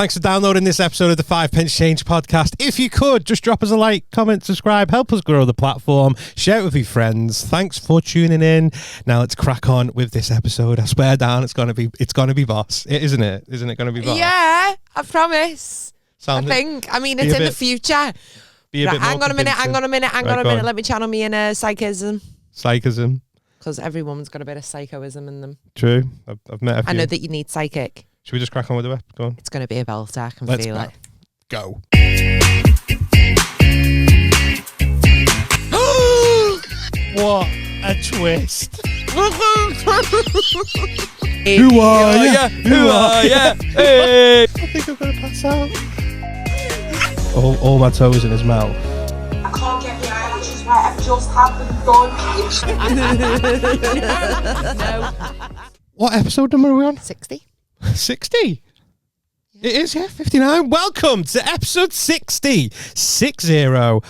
Thanks for downloading this episode of the 5 Pence Change podcast. If you could, just drop us a like, comment, subscribe, help us grow the platform, share it with your friends. Thanks for tuning in. Now let's crack on with this episode. I swear down, it's gonna be boss. Isn't it? Isn't it gonna be boss? Yeah, I promise. I mean, it's in the future. Right, hang on a minute. Let me channel me in psychism. Psychism. Because every woman's got a bit of psychoism in them. True. I've met a few. I know that you need psychic. Should we just crack on with the rep? Go on. It's going to be a belter. I can feel it. Go. What a twist. Who are ya? Who are ya? Hey. I think I'm going to pass out. All my toes in his mouth. I can't get my eyelashes right. I've just had them done. No. What episode number are we on? 60. 60? Yeah. It is, yeah, 59. Welcome to episode 60. 60. Bingo!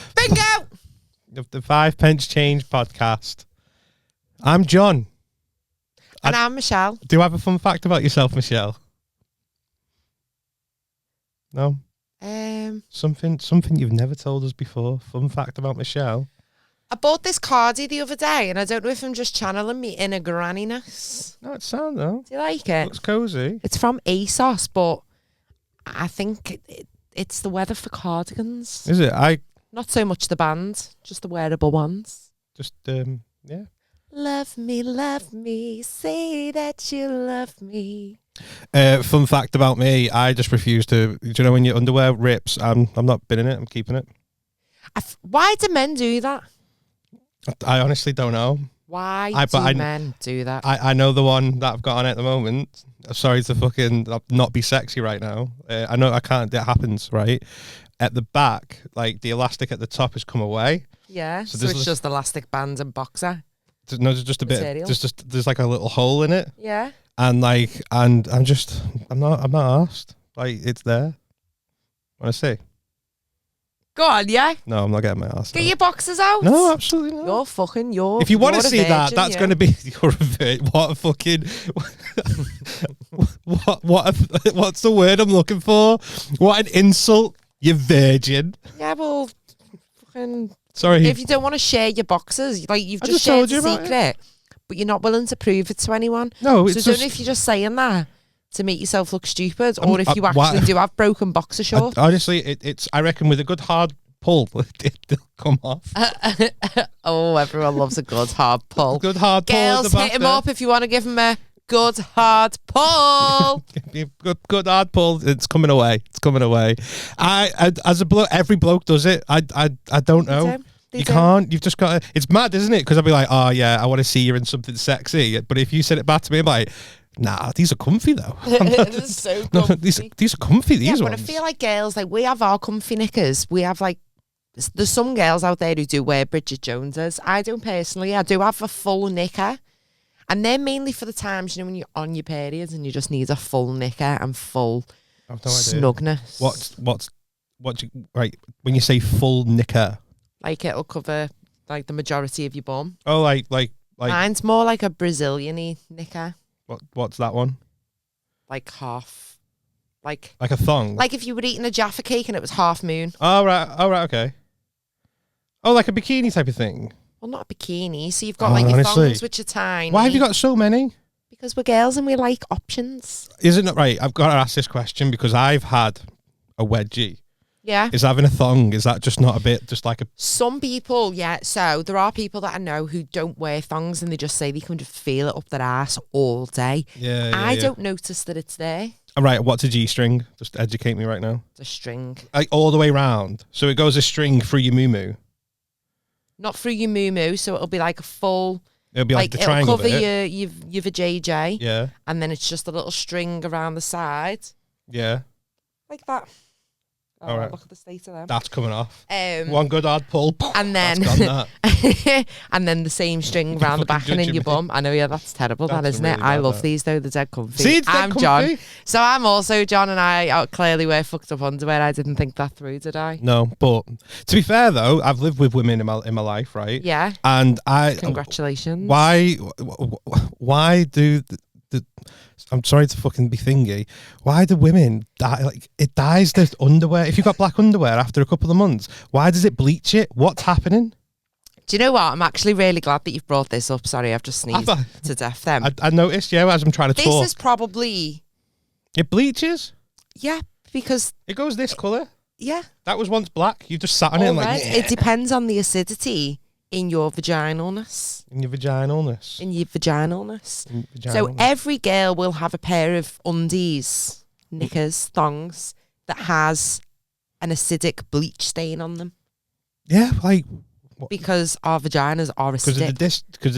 Of the 5 Pence Change podcast. I'm John. And I'm Michelle. Do you have a fun fact about yourself, Michelle? No? Something you've never told us before. Fun fact about Michelle. I bought this cardie the other day, and I don't know if I'm just channeling me inner granniness. No, it sounds though. Do you like it? Looks cozy. It's from ASOS, but I think it's the weather for cardigans. Is it? Not so much the band, just the wearable ones. Just yeah. Love me, say that you love me. Fun fact about me, I just refuse to. Do you know when your underwear rips? I'm not binning it. I'm keeping it. Why do men do that? I honestly don't know. Why do men do that? I know the one that I've got on at the moment. Sorry to fucking not be sexy right now. I know I can't. That happens, right? At the back, like the elastic at the top has come away. Yeah, so it's just elastic bands and boxer. No, there's just a material. bit. There's like a little hole in it. Yeah. And I'm not asked. Like it's there. Want to see? Go on, yeah. No, I'm not getting my ass. Get your boxes out. No, absolutely not. You're If you want to see virgin, that, that's going to be your what a fucking what's the word I'm looking for? What an insult! You're virgin. Yeah, well, fucking. Sorry. If you don't want to share your boxes, like you've just shared the secret, but you're not willing to prove it to anyone. No, so it's don't know if you're just saying that to make yourself look stupid, or if you actually do have broken boxer shorts. Honestly, it's. I reckon with a good hard pull, it'll come off. Oh, everyone loves a good hard pull. Good hard pull. Girls, hit him up if you want to give him a good hard pull. good hard pull. It's coming away. It's coming away. I as a bloke, every bloke does it. I don't know. You can't. You've just got to. It's mad, isn't it? Because I'll be like, oh yeah, I want to see you in something sexy. But if you said it back to me, I'm like, nah, these are comfy though. It's so comfy. No, these are comfy. These ones. But I feel like girls, like we have our comfy knickers. We have like, there's some girls out there who do wear Bridget Joneses. I don't personally. I do have a full knicker, and they're mainly for the times, you know, when you're on your periods and you just need a full knicker and full snugness. Right, when you say full knicker, like it'll cover like the majority of your bum. Oh, like mine's more like a Brazilian-y knicker. What's that one? Like half, like a thong. Like if you were eating a Jaffa cake and it was half moon. Oh right, okay. Oh, like a bikini type of thing. Well, not a bikini. So you've got like your thongs, which are tiny. Why have you got so many? Because we're girls and we like options. Isn't it right? I've got to ask this question because I've had a wedgie. Yeah. Is having a thong, is that just not a bit, just like a... Some people, yeah. So there are people that I know who don't wear thongs and they just say they can just feel it up their ass all day. Yeah, I don't notice that it's there. All right, what's a G-string? Just educate me right now. It's a string. Like all the way round. So it goes a string through your moo-moo? Not through your moo-moo, so it'll be like a full... It'll be like the triangle it'll cover your vajayjay. Yeah. And then it's just a little string around the side. Yeah. Like that. Oh, right. Look at the state of them. That's coming off. One good hard pull. And then and then the same string around the back and in your bum. I know, yeah, that's terrible, that isn't it? I love these though, they're dead comfy. See, I'm John. So I'm also John, and I clearly wear fucked up underwear. I didn't think that through, did I? No, but to be fair though, I've lived with women in my life, right? Yeah. And congratulations. Why do I'm sorry to fucking be thingy. Why do women die? Like, it dyes the underwear. If you've got black underwear after a couple of months, why does it bleach it? What's happening? Do you know what? I'm actually really glad that you've brought this up. Sorry, I've just sneezed to death then. I noticed, yeah, as I'm trying to talk. This is probably... It bleaches? Yeah, because... It goes this colour? Yeah. That was once black. You just sat on it and like... It depends on the acidity in your vaginalness. In your vaginalness. In your vaginalness. So every girl will have a pair of undies, knickers, thongs, that has an acidic bleach stain on them. Yeah, like... Because our vaginas are acidic. Because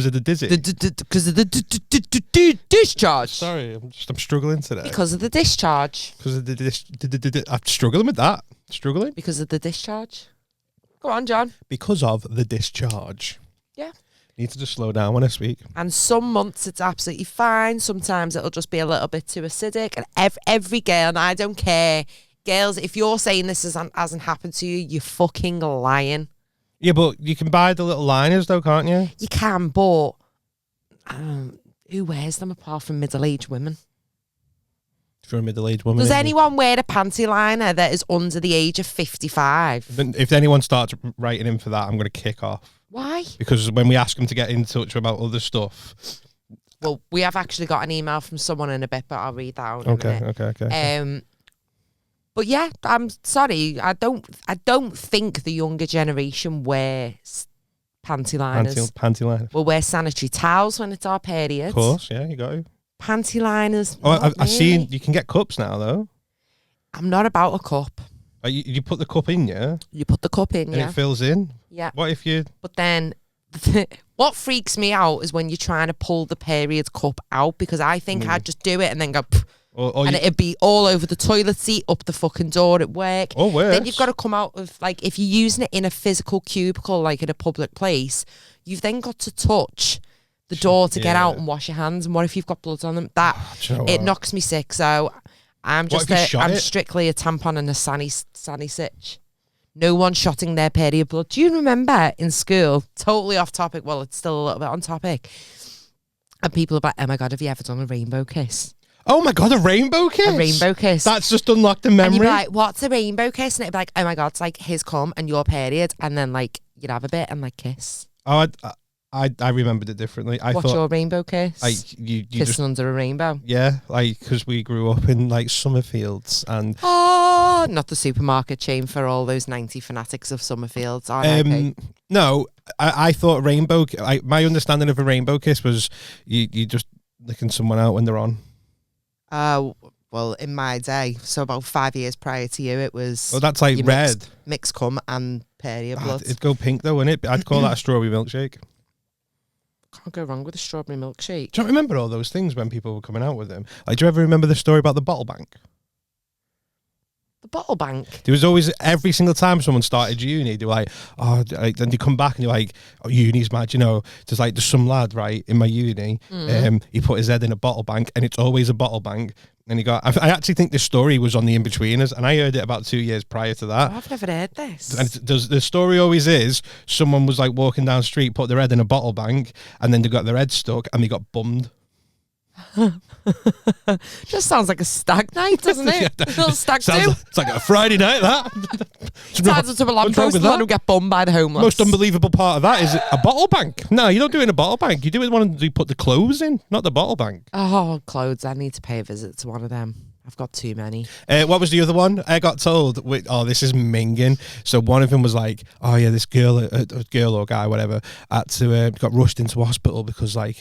of the dizzy. Because of the discharge. Sorry, I'm struggling today. Because of the discharge. Because of the I'm struggling with that. Struggling. Because of the discharge. Go on, John. Because of the discharge. Yeah. Need to just slow down when I speak. And some months it's absolutely fine. Sometimes it'll just be a little bit too acidic. And every girl, and I don't care, girls, if you're saying this hasn't happened to you, you're fucking lying. Yeah, but you can buy the little liners though, can't you? You can, but who wears them apart from middle-aged women? If you're a middle-aged woman. Does anyone wear a panty liner that is under the age of 55? If anyone starts writing in for that, I'm going to kick off. Why? Because when we ask them to get in touch about other stuff. Well, we have actually got an email from someone in a bit, but I'll read that out in a minute. Okay. But yeah, I'm sorry. I don't think the younger generation wears panty liners. Panty liners. We'll wear sanitary towels when it's our period. Of course, yeah, you got to. Panty liners. Oh, I've seen you can get cups now though. I'm not about a cup. You put the cup in, yeah? You put the cup in, and it fills in? Yeah. What if you... But then, what freaks me out is when you're trying to pull the period cup out, because I think I'd just do it and then go... and it'd be all over the toilet seat, up the fucking door at work. Oh, worse. Then you've got to come out of, like, if you're using it in a physical cubicle, like in a public place, you've then got to touch the door to get out and wash your hands. And what if you've got blood on them? It knocks me sick. So I'm strictly a tampon and a sanny sitch. No one shotting their period blood. Do you remember in school, totally off topic, well, it's still a little bit on topic, and people are like, oh my God, have you ever done a rainbow kiss? Oh my God, a rainbow kiss? A rainbow kiss. That's just unlocked a memory. And you'd be like, what's a rainbow kiss? And it'd be like, oh my God, it's like his cum and your period. And then like, you'd have a bit and like kiss. Oh, I remembered it differently. What's your rainbow kiss? You kissing just, under a rainbow. Yeah, like, because we grew up in like Summerfields and... Oh, not the supermarket chain for all those 90 fanatics of Summerfields. No, I thought rainbow... my understanding of a rainbow kiss was you just licking someone out when they're on. Well, in my day, so about 5 years prior to you, it was... Oh, that's like red. Mixed cum and period blood. It'd go pink though, wouldn't it? I'd call that a strawberry milkshake. Can't go wrong with a strawberry milkshake. Do you remember all those things when people were coming out with them? Like, do you ever remember the story about the bottle bank? The bottle bank? There was always, every single time someone started uni, they were like, oh, then they come back and you're like, oh, uni's mad, you know. There's some lad, right, in my uni, he put his head in a bottle bank, and it's always a bottle bank. And he got, I actually think this story was on the In-Betweeners, and I heard it about 2 years prior to that. Oh, I've never heard this. And the story always is, someone was like walking down the street, put their head in a bottle bank, and then they got their head stuck, and they got bummed. Just sounds like a stag night, doesn't it? A little stag do. It's like a Friday night, that. Turns into a lamppost and let them get bummed by the homeless. Most unbelievable part of that is a bottle bank. No, you don't do it in a bottle bank. You do it when you put the clothes in, not the bottle bank. Oh, clothes. I need to pay a visit to one of them. I've got too many. What was the other one? I got told, this is minging. So one of them was like, oh yeah, this girl or guy, whatever, got rushed into hospital because say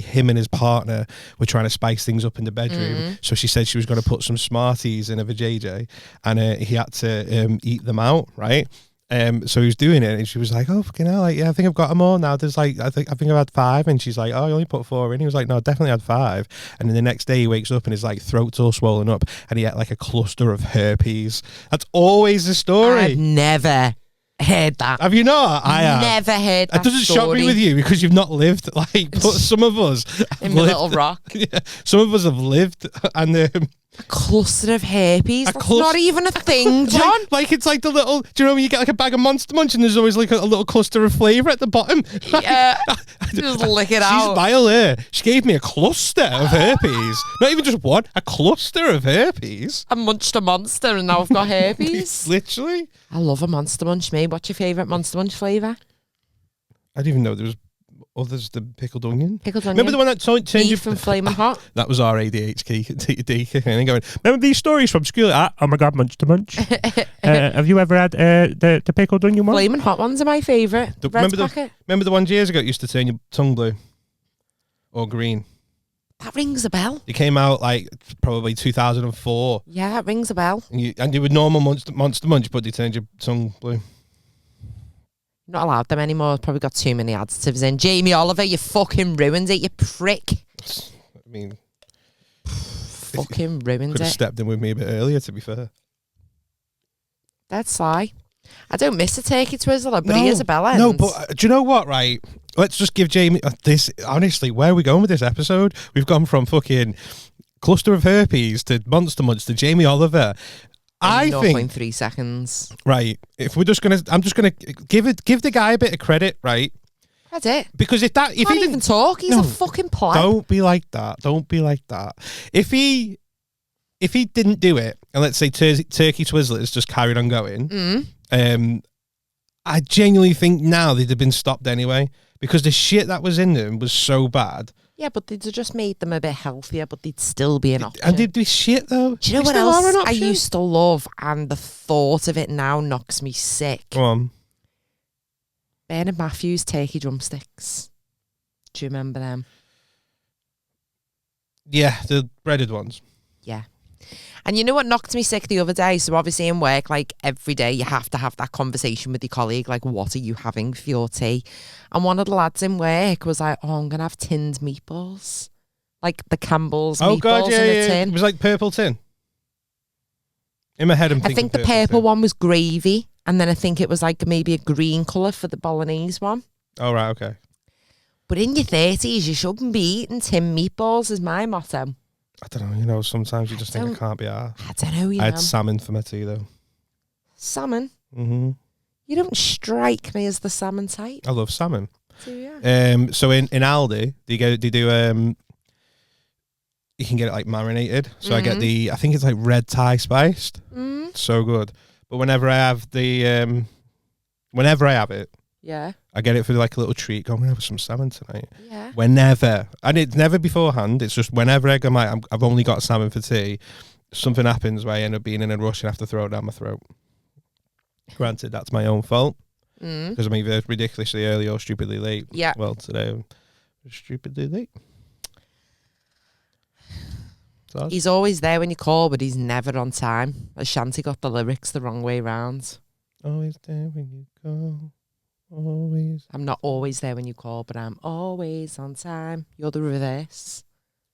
him and his partner were trying to spice things up in the bedroom. So she said she was going to put some Smarties in a vajayjay, and he had to eat them out, right? So he was doing it, and she was like, oh fucking hell, like, yeah, I think I've got them all now. There's like, I think I've had 5, and she's like, oh, you only put 4 in. He was like, no, I definitely had 5. And then the next day he wakes up and his like throat's all swollen up, and he had like a cluster of herpes. That's always the story. I've never heard that. Have you not? I have. Never heard that. It doesn't shock me with you because you've not lived. Like, but some of us in the little rock. Yeah, some of us have lived, and A cluster of herpes? That's not even a thing, John. Like it's like the little, do you know when you get like a bag of Monster Munch and there's always like a little cluster of flavour at the bottom? Yeah. Just lick it out. She's vile here. She gave me a cluster of herpes. Not even just one, a cluster of herpes. I munched a monster and now I've got herpes. Literally. I love a Monster Munch, mate. What's your favourite Monster Munch flavour? I didn't even know there was others than pickled onion. Pickled onion. Remember the one that changed Beef and Flaming Hot? That was our ADHD kicking in going, remember these stories from school? Oh my God, Munch to Munch. Have you ever had the pickled onion one? Flaming Hot ones are my favourite. Remember the ones years ago that used to turn your tongue blue? Or green? That rings a bell. It came out like probably 2004. Yeah, it rings a bell. And you were normal Monster Munch, but they turned your tongue blue. Not allowed them anymore. Probably got too many additives in. Jamie Oliver, you fucking ruined it, you prick. I mean, fucking ruined could have it. stepped in with me a bit earlier, to be fair. That's sly. I don't miss a turkey twizzler, but he is a bell end. No, but do you know what, right? Let's just give Jamie this. Honestly, where are we going with this episode? We've gone from fucking cluster of herpes to Monster Munch to Jamie Oliver. I think 0.3 seconds. Right. If we're just gonna, I'm just gonna give the guy a bit of credit, right? Credit. Because if he can't even talk, he's a fucking pleb. Don't be like that. Don't be like that. If he didn't do it, and let's say Turkey Twizzlers just carried on going, I genuinely think now they'd have been stopped anyway because the shit that was in them was so bad. Yeah, but they'd have just made them a bit healthier, but they'd still be an option. And they'd be shit, though. Do you know what else I used to love, and the thought of it now knocks me sick? Go on. Bernard Matthews turkey drumsticks. Do you remember them? Yeah, the breaded ones. Yeah. And you know what knocked me sick the other day? So obviously in work, like every day you have to have that conversation with your colleague, like what are you having for your tea? And one of the lads in work was like, oh, I'm going to have tinned meatballs. Like the Campbell's meatballs in a tin. It was like purple tin. In my head I'm thinking I think the purple one was gravy. And then I think it was like maybe a green colour for the bolognese one. Oh, right, okay. But in your 30s, you shouldn't be eating tin meatballs is my motto. I don't know, sometimes you just think I can't be arsed. I don't know, I had salmon for my tea, though. Salmon? Mm-hmm. You don't strike me as the salmon type. I love salmon. Do you? So in Aldi, they do you can get it like marinated. So I get I think it's like red Thai spiced. So good. But whenever I have it, yeah, I get it for like a little treat. Go, I'm going to have some salmon tonight. Yeah. Whenever. And it's never beforehand. It's just whenever I've only got salmon for tea, something happens where I end up being in a rush and have to throw it down my throat. Granted, that's my own fault. Because I'm either ridiculously early or stupidly late. Yeah. Well, today I'm stupidly late. So he's always there when you call, but he's never on time. Ashanti got the lyrics the wrong way round. Always there when you call. Always. I'm not always there when you call, but I'm always on time. You're the reverse.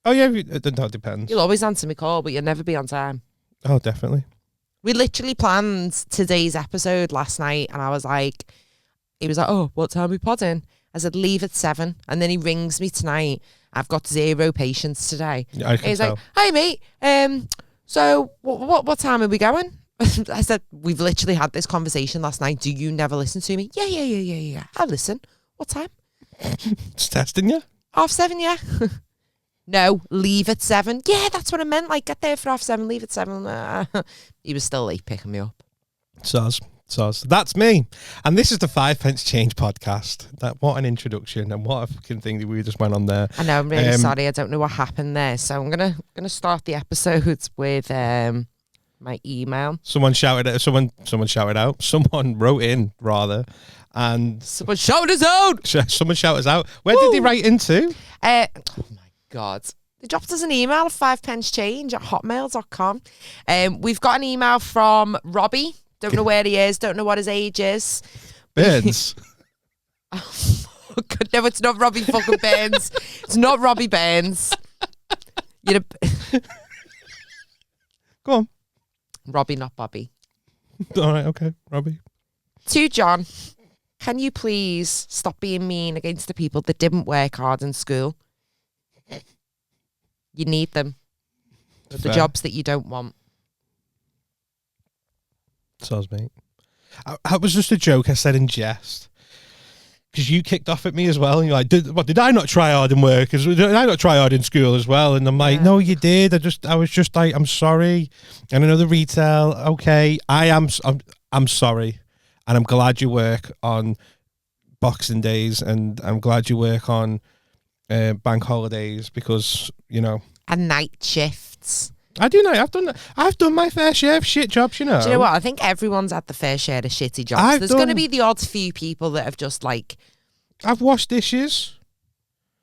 Oh, yeah, that depends. You'll always answer me call, but you'll never be on time. Oh, definitely. We literally planned today's episode last night, and I was like, he was like, oh, what time are we podding? I said, leave at 7. And then he rings me tonight. I've got 0 patience today. Yeah, I can He's tell. like, hey, mate, so what time are we going? I said, we've literally had this conversation last night. Do you never listen to me? Yeah. I'll listen. What time? Just testing you? 7:30, yeah. No, leave at 7. Yeah, that's what I meant. Like, get there for 7:30, leave at 7. He was still late picking me up. Soz. That's me. And this is the 5 Pence Change podcast. What an introduction and what a fucking thing that we just went on there. I know, I'm really sorry. I don't know what happened there. So I'm gonna start the episodes with my email. Someone shouted out. Someone wrote in, rather. And someone shouted us out. Someone shouted us out. Where did they write into? Oh my God. They dropped us an email at 5pencechange@hotmail.com. We've got an email from Robbie. Don't know where he is. Don't know what his age is. Burns. Oh, God, no, it's not Robbie fucking Burns. It's not Robbie Burns. Go on. Robbie, not Bobby. All right, okay, Robbie. To John, can you please stop being mean against the people that didn't work hard in school? You need them. The jobs that you don't want. Sounds mate. That was just a joke I said in jest. Because you kicked off at me as well, and you're like, did I not try hard in work? Did I not try hard in school as well? And I'm like, no, you did. I was just like, I'm sorry. And another retail, okay, I'm sorry, and I'm glad you work on Boxing Days, and I'm glad you work on bank holidays because and night shifts. I do know. I've done my fair share of shit jobs. Do you know what? I think everyone's had the fair share of shitty jobs. There's going to be the odd few people that have just like. I've washed dishes.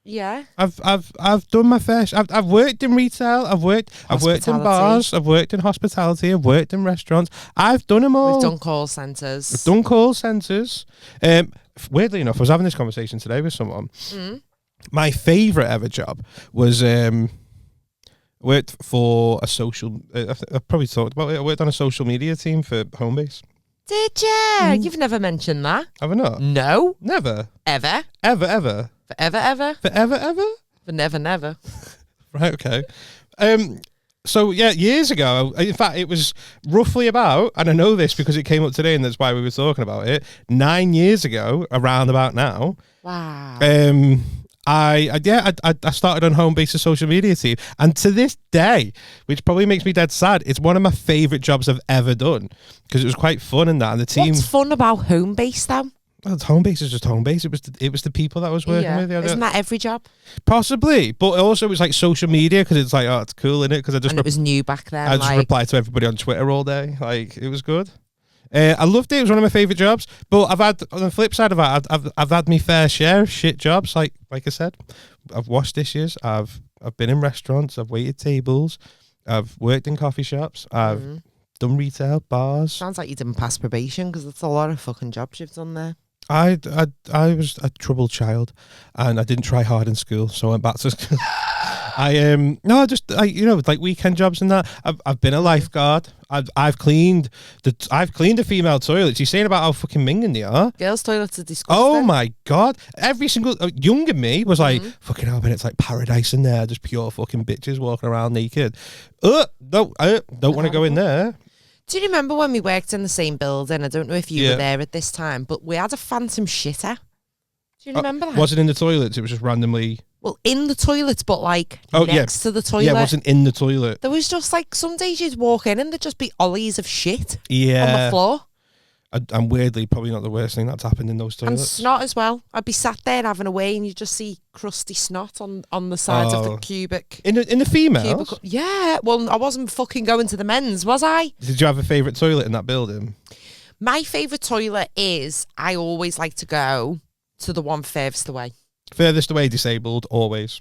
Yeah. I've done my fair. I've worked in retail. I've worked in bars. I've worked in hospitality. I've worked in restaurants. I've done them all. We've done call centres. I've done call centres. Weirdly enough, I was having this conversation today with someone. My favourite ever job was. Worked for a social. I've probably talked about it. I worked on a social media team for Homebase. Did you? You've never mentioned that. Have I not? No. Never. Ever. Ever. Forever. For never. Right. Okay. So yeah, years ago. In fact, it was roughly about, and I know this because it came up today, and that's why we were talking about it. 9 years ago, around about now. Wow. I started on Homebase's social media team, and to this day, which probably makes me dead sad, it's one of my favourite jobs I've ever done because it was quite fun in that. And the team. What's fun about Homebase though? Well, Homebase is just Homebase. It was the people that I was working with. Isn't that every job? Possibly, but also it was like social media because it's like, oh, it's cool, innit? Because it was new back then. I just replied to everybody on Twitter all day. Like it was good. I loved it. It was one of my favourite jobs. But I've had, on the flip side of that, I've had my fair share of shit jobs. Like I said, I've washed dishes. I've been in restaurants. I've waited tables. I've worked in coffee shops. I've done retail, bars. Sounds like you didn't pass probation because that's a lot of fucking jobs you've done there. I was a troubled child, and I didn't try hard in school, so I went back to school. Like weekend jobs and that. I've been a lifeguard. I've cleaned a female toilets. You're saying about how fucking minging they are. Girls' toilets are disgusting. Oh my god! Every single younger me was like, fucking hell, man, it's like paradise in there. Just pure fucking bitches walking around naked. Don't want to go in there. Do you remember when we worked in the same building? I don't know if you were there at this time, but we had a phantom shitter. Do you remember that? Was it in the toilets? It was just randomly. Well, in the toilets, but like next to the toilet. Yeah, it wasn't in the toilet. There was just like some days you'd walk in and there'd just be ollies of shit on the floor. And weirdly, probably not the worst thing that's happened in those toilets. And snot as well. I'd be sat there having a wee and you just see crusty snot on the sides of the cubic. In the females? Cubicle. Yeah. Well, I wasn't fucking going to the men's, was I? Did you have a favourite toilet in that building? My favourite toilet is, I always like to go to the one furthest away. Furthest away, disabled, always.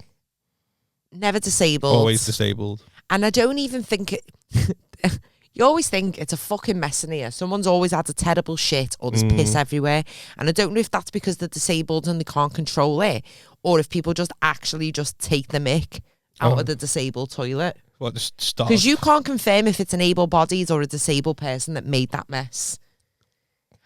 Never disabled. Always disabled. And I don't even think it... You always think it's a fucking mess in here. Someone's always had a terrible shit or there's piss everywhere. And I don't know if that's because they're disabled and they can't control it, or if people just actually just take the mick out of the disabled toilet. What, just stop? Because you can't confirm if it's an able-bodied or a disabled person that made that mess.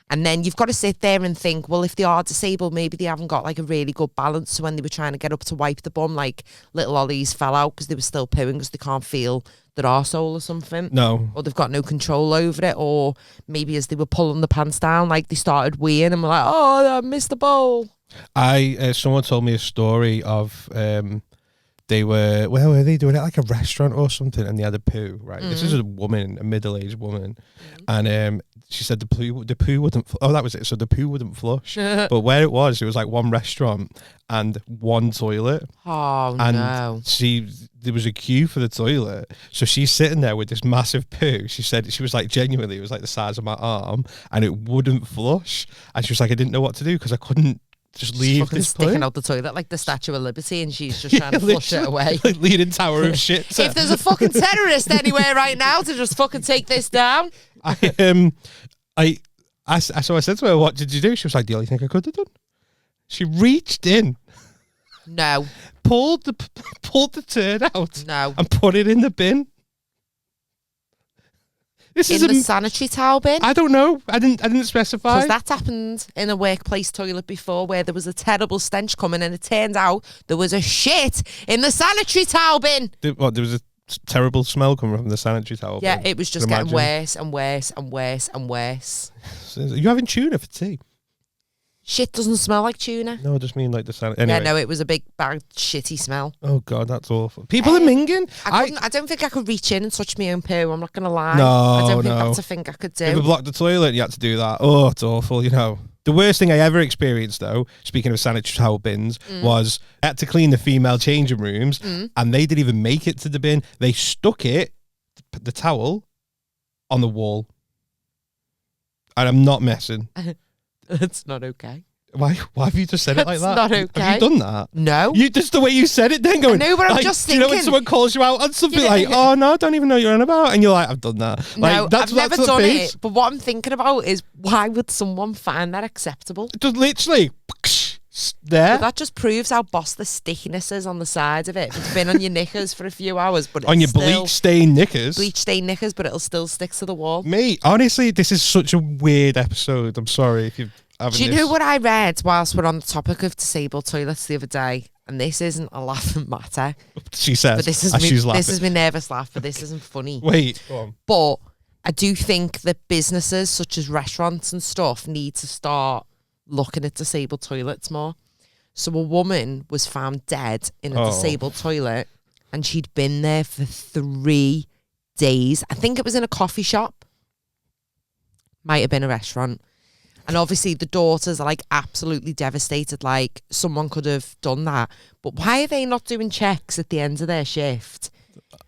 And then you've got to sit there and think, well, if they are disabled, maybe they haven't got like a really good balance. So when they were trying to get up to wipe the bum, like little ollies fell out because they were still pooing because they can't feel their arsehole or something. No. Or they've got no control over it. Or maybe as they were pulling the pants down, like they started weeing and were like, oh, I missed the bowl. Someone told me a story of... They were, where were they doing it? Like a restaurant or something, and they had a poo, right? This is a woman, a middle-aged woman, and she said the poo wouldn't, that was it, so the poo wouldn't flush. But where it was like one restaurant and one toilet. Oh, and no. There was a queue for the toilet, so she's sitting there with this massive poo. She said, she was like, genuinely, it was like the size of my arm, and it wouldn't flush. And she was like, I didn't know what to do because I couldn't just leave this sticking out the toilet like the Statue of Liberty, and she's just trying to flush it away. Like Leaning Tower of shit. If there's a fucking terrorist anywhere right now to just fucking take this down. So I said to her, what did you do? She was like, the only thing I could have done. She reached in. No. Pulled the turd out. No. And put it in the bin. This in the sanitary towel bin? I don't know. I didn't specify. Because that's happened in a workplace toilet before where there was a terrible stench coming and it turned out there was a shit in the sanitary towel bin. There was a terrible smell coming from the sanitary towel. Yeah, bin. it was just getting worse and worse and worse and worse. So you're having tuna for tea? Shit doesn't smell like tuna. No, I just mean like the sanitary. Anyway. Yeah, no, it was a big, bad, shitty smell. Oh God, that's awful. People are minging. I don't think I could reach in and touch my own poo. I'm not going to lie. No, I don't think that's a thing I could do. If we blocked the toilet and you had to do that, oh, it's awful, you know. The worst thing I ever experienced, though, speaking of sanitary towel bins, was I had to clean the female changing rooms, and they didn't even make it to the bin. They stuck it, the towel, on the wall. And I'm not messing. That's not okay. Why have you just said it like that? That's not okay. Have you done that? No. You just the way you said it then going. No, but I'm like, just do you know when thinking- someone calls you out on something like, oh no, I don't even know what you're on about, and you're like, I've done that. No, Like, I've never done it. But what I'm thinking about is why would someone find that acceptable? Just literally there. But that just proves how boss the stickiness is on the side of it. It's been on your knickers for a few hours, but On your it's still bleach stained knickers. bleach stained knickers, but it'll still stick to the wall. Mate, honestly, this is such a weird episode. I'm sorry if you've having Do you this. know what I read whilst we're on the topic of disabled toilets the other day? And this isn't a laughing matter. She says, But this is as she's laughing. this is my nervous laugh, but this isn't funny. Wait, go on. But I do think that businesses such as restaurants and stuff need to start looking at disabled toilets more. So a woman was found dead in a disabled toilet, and she'd been there for 3 days. I think it was in a coffee shop. Might have been a restaurant. And obviously the daughters are like absolutely devastated, like someone could have done that. But why are they not doing checks at the end of their shift?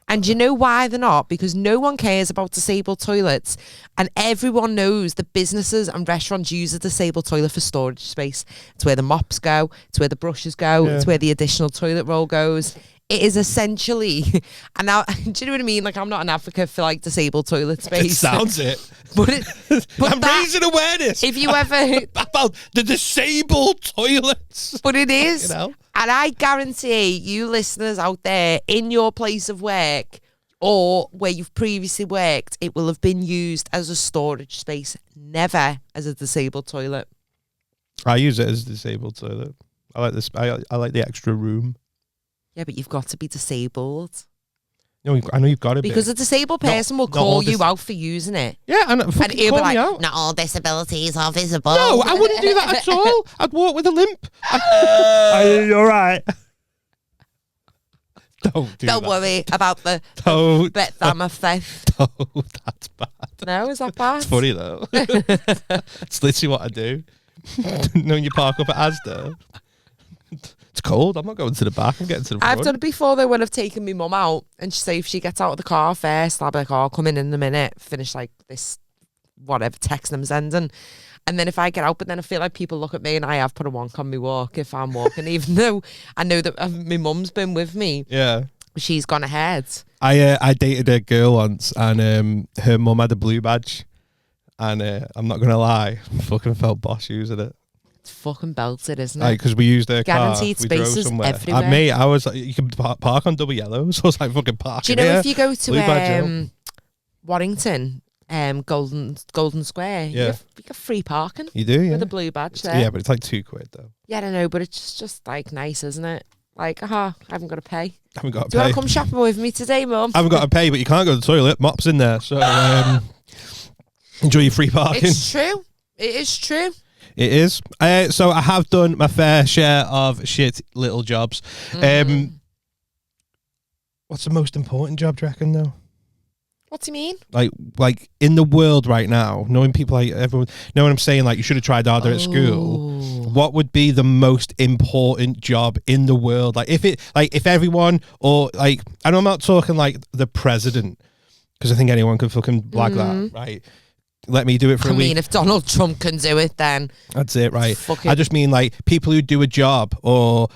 And you know why they're not? Because no one cares about disabled toilets, and everyone knows that businesses and restaurants use a disabled toilet for storage space. It's where the mops go, it's where the brushes go, it's where the additional toilet roll goes. It is essentially, and now, do you know what I mean? Like, I'm not an advocate for like disabled toilet space. It sounds it. But I'm raising awareness. If you ever about the disabled toilets. But it is. You know? And I guarantee you listeners out there in your place of work or where you've previously worked, it will have been used as a storage space, never as a disabled toilet. I use it as a disabled toilet. I like this. I like the extra room. Yeah, but you've got to be disabled. No, I know you've got to be. Because a disabled person will call you out for using it. Yeah, and And he'll be call me like, out. not all disabilities are visible. No, I wouldn't do that at all. I'd walk with a limp. You're right. Don't Don't worry about the Don't. Betham effect. Oh, that's bad. No, is that bad? It's funny though. It's literally what I do. When you park up at Asda. It's cold. I'm not going to the back. I'm getting to the front. I've done it before though when I've taken my mum out and she say if she gets out of the car first, I'll be like, oh, I'll come in a minute, finish like this, whatever, text them sending. And then if I get out, but then I feel like people look at me and I have put a wonk on my walk if I'm walking, even though I know that my mum's been with me. Yeah. She's gone ahead. I dated a girl once and her mum had a blue badge. And I'm not going to lie, fucking felt boss using it. It's fucking belted, isn't it? Because we used their Guaranteed car. We drove spaces somewhere. everywhere. Mate, I was like, you can park on double yellow. So I was like, fucking park. Do you know here. if you go Blue badge to Warrington, Golden Square, Yeah. you get free parking You do, yeah. with a blue badge there. Yeah, but it's like £2 though. Yeah, I know, but it's just like nice, isn't it? Like, I haven't got to pay. I haven't got to Do you want pay. to come shopping with me today, Mum? I haven't got to pay, but you can't go to the toilet. Mop's in there. So enjoy your free parking. It's true. It is true. It is. So I have done my fair share of shit little jobs. What's the most important job, do you reckon, though? What do you mean? Like in the world right now, knowing people like everyone, know what I'm saying? Like you should have tried harder at school. What would be the most important job in the world? Like if everyone or like, and I'm not talking like the president, because I think anyone could fucking blag that, right? Let me do it for a week. I mean, if Donald Trump can do it, then that's it, right? Fucking I just mean like people who do a job or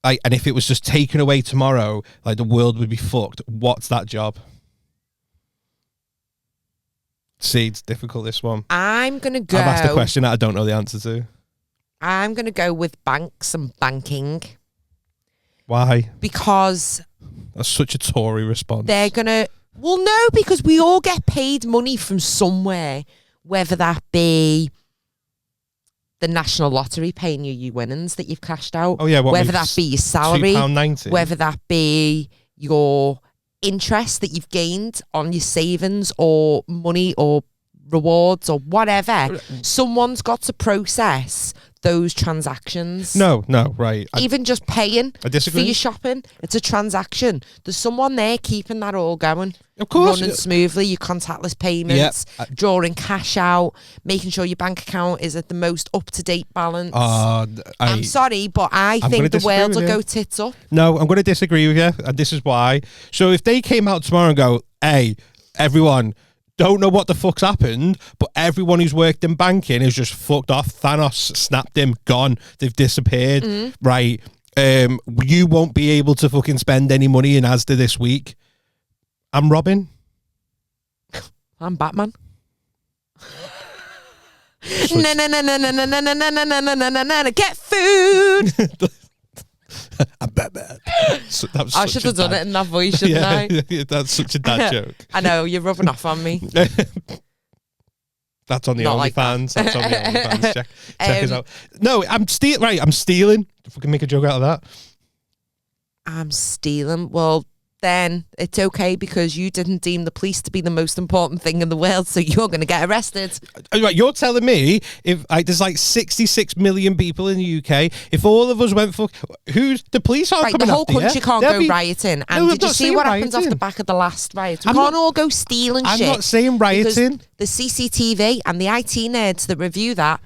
like, and if it was just taken away tomorrow, like the world would be fucked. What's that job? See, it's difficult, this one. I'm going to go. I've asked a question that I don't know the answer to. I'm going to go with banks and banking. Why? Because That's such a Tory response. they're going to... Well, no, because we all get paid money from somewhere, whether that be the National Lottery paying you your winnings that you've cashed out. Oh, yeah. Whether that be your salary. £2.90. Whether that be your interest that you've gained on your savings or money or rewards or whatever, someone's got to process those transactions. No, right. Even just paying I disagree. for your shopping, it's a transaction. There's someone there keeping that all going. Of course. Running smoothly, your contactless payments, drawing cash out, making sure your bank account is at the most up-to-date balance. I'm sorry, but I think the world will go tits up. No, I'm going to disagree with you, and this is why. So if they came out tomorrow and go, hey, everyone, don't know what the fuck's happened, but everyone who's worked in banking is just fucked off. Thanos snapped him, gone. They've disappeared. Right. You won't be able to fucking spend any money in Asda this week. I'm Robin. I'm Batman. No. Get food. I'm Batman. I should have done it in that voice, shouldn't I? That's such a dad joke. I know, you're rubbing off on me. That's on the OnlyFans. That's on the OnlyFans. Check us out. No, I'm stealing. Fucking make a joke out of that. I'm stealing. Well, then it's okay because you didn't deem the police to be the most important thing in the world, so you're going to get arrested. Right, you're telling me if there's like 66 million people in the UK, if all of us went for who's the police aren't coming the whole after country you, can't go rioting. And did you see what happens off the back of the last riot? We can't all go stealing shit. I'm not saying rioting. The CCTV and the IT nerds that review that,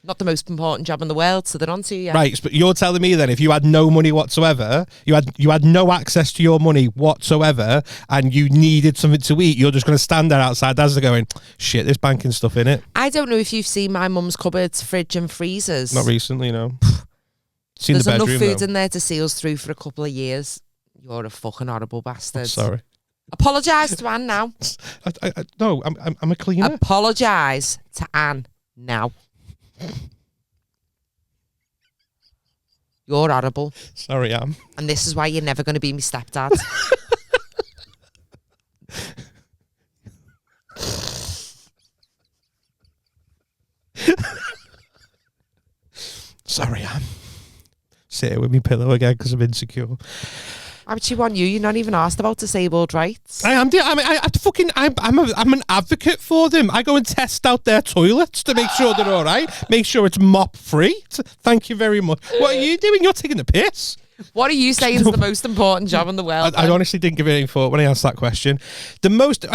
not the most important job in the world, so they're onto you. Right, but you're telling me then if you had no money whatsoever, you had no access to your money whatsoever, and you needed something to eat, you're just going to stand there outside as they're going, shit, there's banking stuff in it. I don't know if you've seen my mum's cupboards, fridge and freezers. Not recently, no. There's enough food in there to see us through for a couple of years. You're a fucking horrible bastard. Sorry. Apologise to Anne now. No, I'm a cleaner. Apologise to Anne now. You're horrible. Sorry, Am. And this is why you're never going to be my stepdad. Sorry, Am. Sit here with me pillow again because I'm insecure. How much you want you? You're not even asked about disabled rights. I'm an advocate for them. I go and test out their toilets to make sure they're all right. Make sure it's mop free. Thank you very much. What are you doing? You're taking the piss. What are you saying is the most important job in the world? I honestly didn't give it any thought when I asked that question. The most,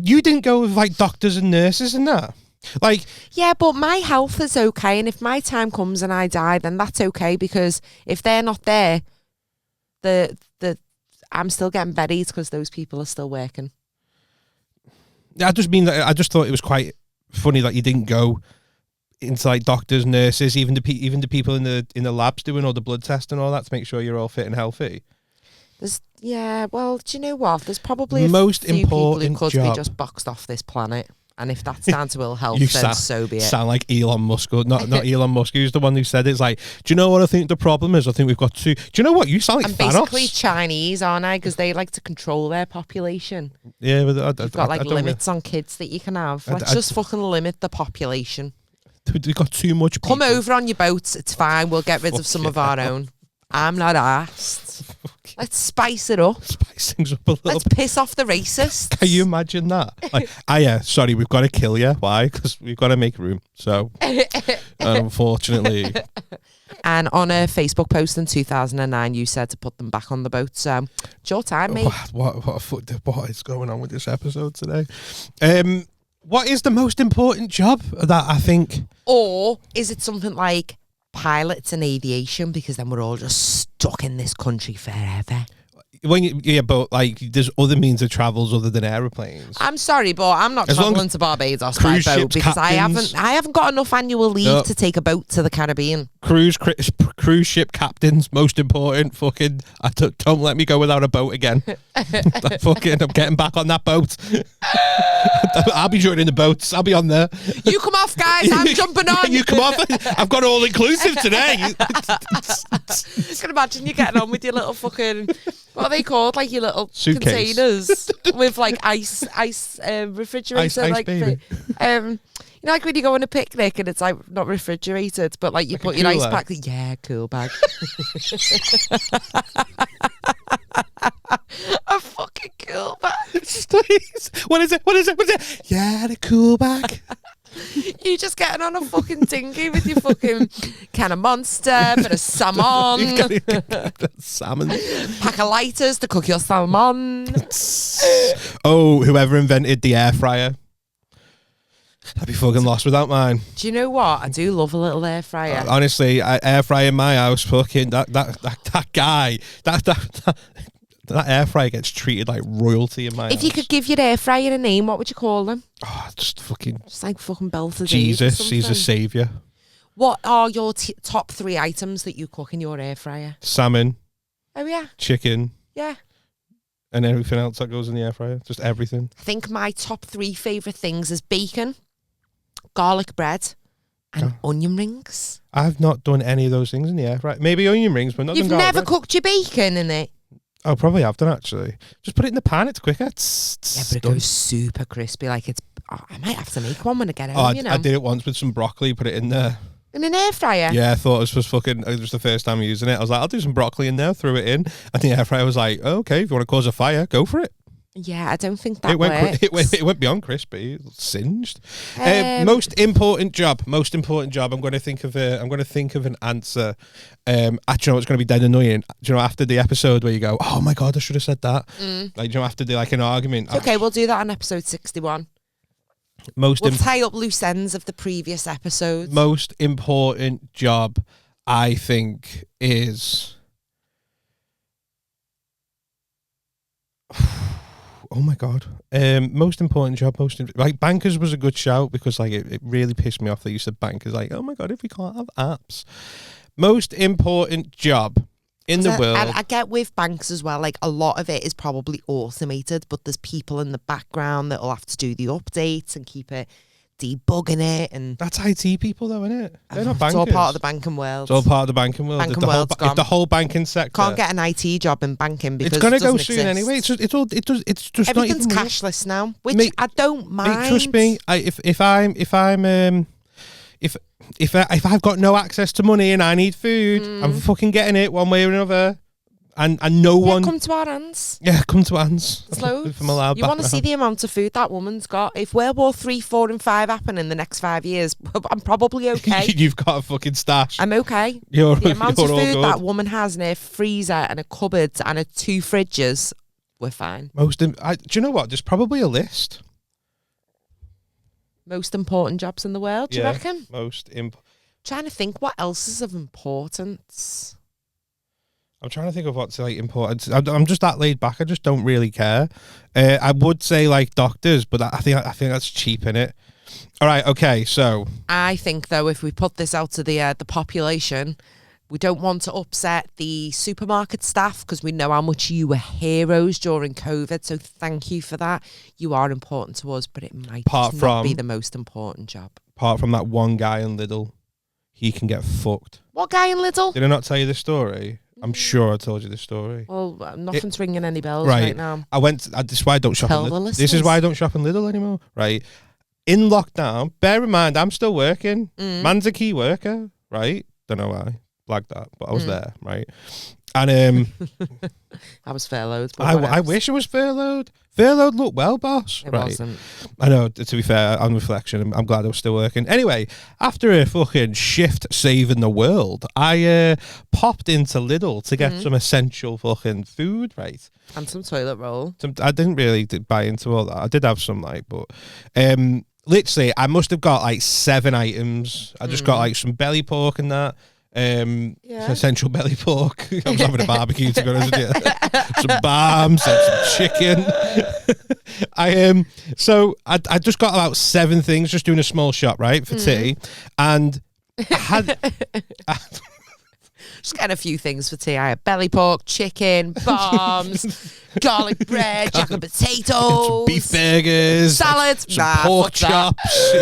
you didn't go with like doctors and nurses and that. Like, yeah, but my health is okay, and if my time comes and I die, then that's okay, because if they're not there, I'm still getting beddies because those people are still working. I just mean that I just thought it was quite funny that you didn't go into like doctors, nurses, even the people in the labs doing all the blood tests and all that to make sure you're all fit and healthy. Well, do you know what? There's probably most few important people who could job. be just boxed off this planet. And if that's down to ill health, then so be it. Sound like Elon Musk, or not Elon Musk. Who's the one who said it? It's like, do you know what I think the problem is? I think we've got two. Do you know what? You sound like I'm Thanos. basically Chinese, aren't I? Because they like to control their population. Yeah, but you've got like limits on kids that you can have. Let's just fucking limit the population. We've got too much people. Come over on your boats. It's fine. We'll get rid of some of our own. I'm not arsed. Let's spice it up. Spice things up a little Let's bit. piss off the racists. Can you imagine that? Like, sorry, we've got to kill you. Why? Because we've got to make room. So, unfortunately. And on a Facebook post in 2009, you said to put them back on the boat. So, it's your time, mate. What is going on with this episode today? What is the most important job that I think? Or is it something like pilots and aviation, because then we're all just stuck in this country forever? But like there's other means of travels other than aeroplanes. I'm sorry, but I'm not traveling to Barbados by boat because I haven't got enough annual leave to take a boat to the Caribbean. Cruise ship captains, most important. Fucking, don't let me go without a boat again. I'm getting back on that boat. I'll be joining the boats. I'll be on there. You come off, guys. I'm jumping on. You come off. I've got all inclusive today. I can imagine you getting on with your little fucking What are they called? Like your little Suitcase. containers with like ice refrigerator. Ice like baby. you know, like when you go on a picnic and it's like not refrigerated, but like you put your ice pack. Yeah, cool bag. A fucking cool bag. What is it? Yeah, the cool bag. You just getting on a fucking dinghy with your fucking can of Monster, bit of salmon, Salmon. pack of lighters to cook your salmon. Oh, whoever invented the air fryer. I'd be fucking lost without mine. Do you know what? I do love a little air fryer. Honestly, air fryer in my house, fucking that guy, that air fryer gets treated like royalty in my house. If you could give your air fryer a name, what would you call them? Oh, just like fucking belted Jesus, he's a saviour. What are your top 3 items that you cook in your air fryer? Salmon. Oh yeah. Chicken. Yeah. And everything else that goes in the air fryer. Just everything. I think my top 3 favourite things is bacon, garlic bread, and onion rings. I've not done any of those things in the air fryer. Maybe onion rings, but not You've never cooked your bacon in it? Oh, probably have done actually. Just put it in the pan, it's quicker. Yeah, but it goes super crispy. Like I might have to make one when I get home, you know. I did it once with some broccoli, put it in there. In an air fryer? Yeah, I thought it was the first time using it. I was like, I'll do some broccoli in there, threw it in. And the air fryer was like, oh, okay, if you want to cause a fire, go for it. Yeah, I don't think that works. It went beyond crispy, it singed. Most important job. I'm going to think of an answer. Actually, it's going to be dead annoying. Do you know, after the episode where you go, oh my god, I should have said that. Like, you know, after like an argument. Okay, we'll do that on episode 61. We'll tie up loose ends of the previous episodes. Most important job, I think, is. Oh my god! Most important job, like bankers was a good shout because like it really pissed me off that you said bankers. Like, oh my god, if we can't have apps, most important job in the world. I get with banks as well. Like a lot of it is probably automated, but there's people in the background that'll have to do the updates and keep it debugging it, and that's IT people though, isn't it? They're not bankers. It's all part of the banking world. It's all part of the banking world. If the whole banking sector can't get an IT job in banking because it's going to go soon anyway. It's just everything's not even cashless now, which I don't mind. Trust me, if I've got no access to money and I need food, I'm fucking getting it one way or another. And no one come to our hands. Yeah, come to our hands. You want to see the amount of food that woman's got. If World War 3, 4 and 5 happen in the next 5 years, I'm probably okay. You've got a fucking stash. I'm okay. The amount of food that woman has in her freezer and a cupboard and her 2 fridges, we're fine. Do you know what? There's probably a list. Most important jobs in the world, do you reckon? Trying to think what else is of importance. I'm trying to think of what's like important. I'm just that laid back. I just don't really care. I would say like doctors, but I think that's cheap, innit? All right, okay. So I think though, if we put this out to the population, we don't want to upset the supermarket staff because we know how much you were heroes during COVID. So thank you for that. You are important to us, but it might not be the most important job. Apart from that one guy in Lidl, he can get fucked. What guy in Lidl? Did I not tell you the story? I'm sure I told you this story. Well, nothing's ringing any bells right now. This is why I don't shop in Lidl. This is why I don't shop in Lidl anymore. Right. In lockdown, bear in mind, I'm still working. Man's a key worker, right? Don't know why. Blagged that, but I was there, right? And I was furloughed. I wish it was furloughed. Furloughed looked well, boss. It wasn't. I know, to be fair, on reflection, I'm glad I was still working. Anyway, after a fucking shift saving the world, I popped into Lidl to get some essential fucking food, right? And some toilet roll. I didn't really buy into all that. I did have some, like, but literally, I must have got like 7 items. I just got like some belly pork and that. Essential belly pork. I was having a barbecue to go with you. Some bams, some chicken. So I just got about 7 things, just doing a small shop, right, for tea, and I had just getting a few things for tea. I had belly pork, chicken, bars, garlic bread, jack and potatoes, some beef burgers, salads, some pork chops.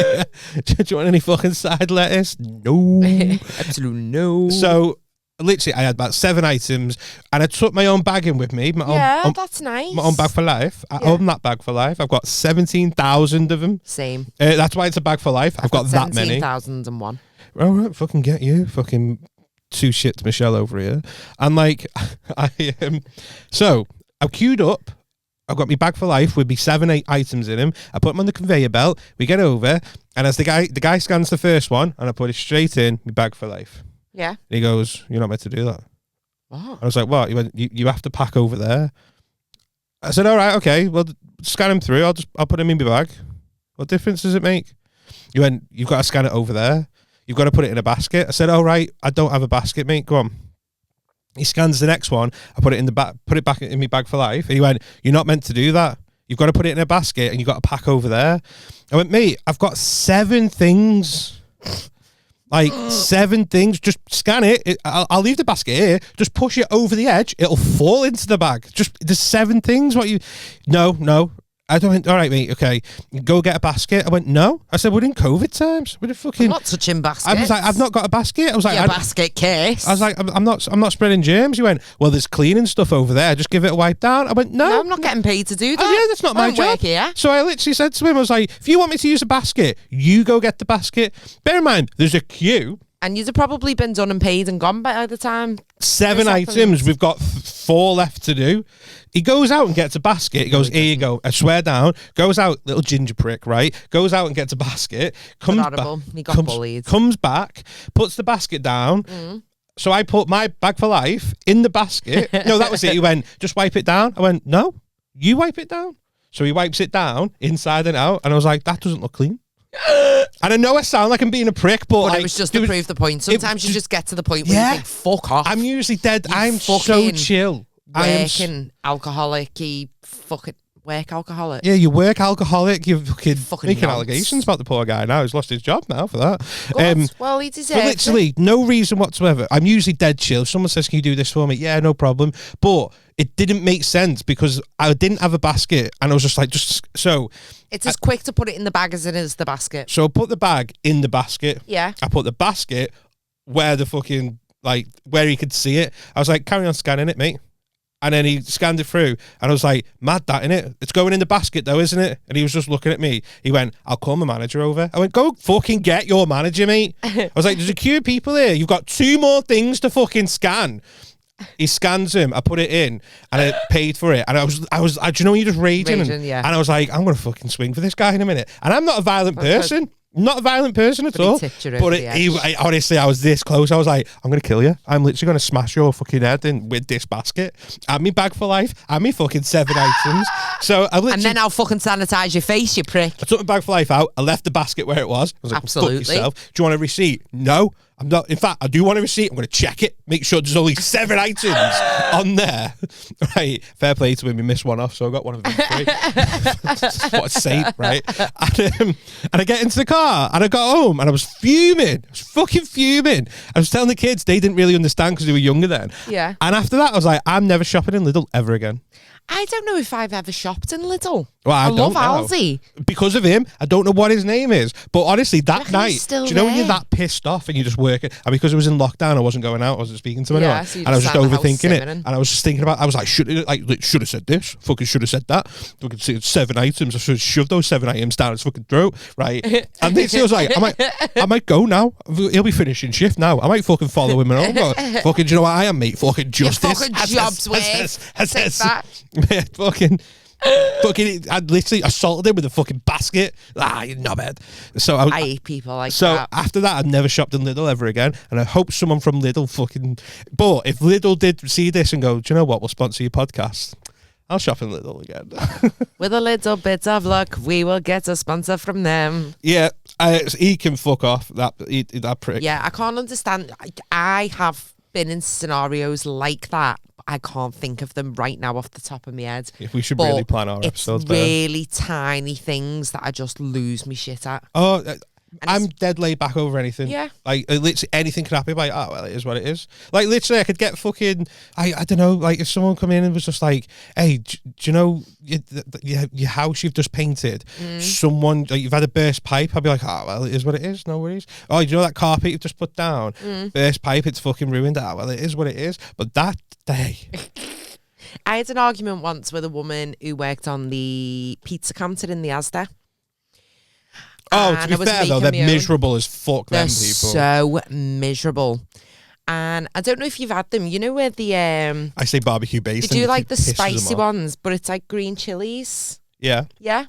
Do you want any fucking side lettuce? No. Absolutely no. So literally, I had about 7 items, and I took my own bag in with me. That's nice. My own bag for life. I own that bag for life. I've got 17,000 of them. Same. That's why it's a bag for life. I've got that many. 17,001. All right, fucking get you. Fucking two shits Michelle over here. And like, so I'm queued up. I've got my bag for life with me 7, 8 items in him. I put them on the conveyor belt. We get over, and as the guy scans the first one, and I put it straight in my bag for life. Yeah. And he goes, "You're not meant to do that." Oh. I was like, "What?" He went, "You have to pack over there." I said, "All right, okay. Well, scan him through. I'll put him in my bag. What difference does it make?" He went, "You've got to scan it over there. You've got to put it in a basket." I said, "All right, I don't have a basket, mate. Go on." He scans the next one. I put it back in my bag for life. And he went, "You're not meant to do that. You've got to put it in a basket and you've got to pack over there." I went, "Mate, I've got 7 things." Like 7 things. Just scan it. I'll leave the basket here. Just push it over the edge. It'll fall into the bag. Just there's 7 things. What you? No. I don't. All right, mate. Okay, go get a basket. I went, no. I said, we're in COVID times. We're fucking. I'm not touching baskets. I was like, I've not got a basket. I was like, yeah, basket case. I was like, I'm not spreading germs. He went, well, there's cleaning stuff over there. Just give it a wipe down. I went, no, I'm not getting paid to do that. Oh, yeah, that's not my job. Work here. So I literally said to him, I was like, if you want me to use a basket, you go get the basket. Bear in mind, there's a queue. And you'd have probably been done and paid and gone by the time. 7 items. We've got 4 left to do. He goes out and gets a basket. He goes, here you go. I swear down. Goes out, little ginger prick, right? Goes out and gets a basket. Comes back. He got bullied. Comes back, puts the basket down. So I put my bag for life in the basket. No, that was it. He went, just wipe it down. I went, no, you wipe it down. So he wipes it down inside and out. And I was like, that doesn't look clean. And I know I sound like I'm being a prick, but like, it was just to prove the point. Sometimes you just get to the point where you think, fuck off. I'm usually dead. I'm so chill. Working alcoholic-y fucking work alcoholic. Yeah, you work alcoholic. You're fucking making allegations about the poor guy now. He's lost his job now for that. Well, he deserves literally no reason whatsoever. I'm usually dead chill. Someone says, can you do this for me? Yeah, no problem. But it didn't make sense because I didn't have a basket and I was just like, it's as quick to put it in the bag as it is the basket. So I put the bag in the basket. Yeah. I put the basket where the fucking, like, where he could see it. I was like, carry on scanning it, mate. And then he scanned it through and I was like, mad that, innit? It's going in the basket though, isn't it? And he was just looking at me. He went, I'll call my manager over. I went, go fucking get your manager, mate. I was like, there's a queue of people here. You've got 2 more things to fucking scan. He scans them. I put it in and I paid for it. And I was, do you know when you're just raging? Yeah. And I was like, I'm going to fucking swing for this guy in a minute. And I'm not a violent person. Not a violent person at all. But honestly, I was this close. I was like, I'm going to kill you. I'm literally going to smash your fucking head in with this basket. And me bag for life. And me fucking 7 items. So and then I'll fucking sanitize your face, you prick. I took my bag for life out. I left the basket where it was. I was like, absolutely. Fuck yourself. Do you want a receipt? No. I'm not. In fact, I do want a receipt. I'm going to check it. Make sure there's only 7 items on there. Right. Fair play to him. He missed one off, so I got one of them free. What a saint, right? And I get into the car and I got home and I was fuming. I was fucking fuming. I was telling the kids they didn't really understand because they were younger then. Yeah. And after that, I was like, I'm never shopping in Lidl ever again. I don't know if I've ever shopped in Lidl. Well, I love don't know. Aldi. Because of him, I don't know what his name is. But honestly, that night, do you know when you're that pissed off and you just work it? And because it was in lockdown, I wasn't going out, I wasn't speaking to anyone. So and I was just overthinking it. And I was just thinking about, I was like, should have said this. Fucking should have said that. Fucking 7 items. I should have shoved those 7 items down his fucking throat. Right. And then I was like, I might go now. He'll be finishing shift now. I might fucking follow him and all. Fucking, do you know what I am, mate? Fucking justice. Your fucking job's worth. Take that. Fucking, I literally assaulted him with a fucking basket. You knobhead. So I hate people like that. So after that, I've never shopped in Lidl ever again. And I hope someone from Lidl fucking. But if Lidl did see this and go, do you know what? We'll sponsor your podcast. I'll shop in Lidl again. With a little bit of luck, we will get a sponsor from them. Yeah, he can fuck off. That prick. Yeah, I can't understand. I have been in scenarios like that. I can't think of them right now off the top of my head. If we should really plan our episodes. It's really tiny things that I just lose me shit at. Oh, I'm dead laid back over anything. Yeah. Like, literally anything could happen. Like, oh, well, it is what it is. Like, literally, I could get fucking, I don't know, like, if someone come in and was just like, hey, do you know your house you've just painted? Someone, like, you've had a burst pipe. I'd be like, oh, well, it is what it is. No worries. Oh, do you know that carpet you've just put down? Burst pipe, it's fucking ruined. Oh, well, it is what it is. But that day... I had an argument once with a woman who worked on the pizza counter in the Asda. Oh, to be fair, though, they're miserable as fuck, them people. So miserable. And I don't know if you've had them. You know where the... I say barbecue based. They do like the spicy ones, but it's like green chilies. Yeah. Yeah.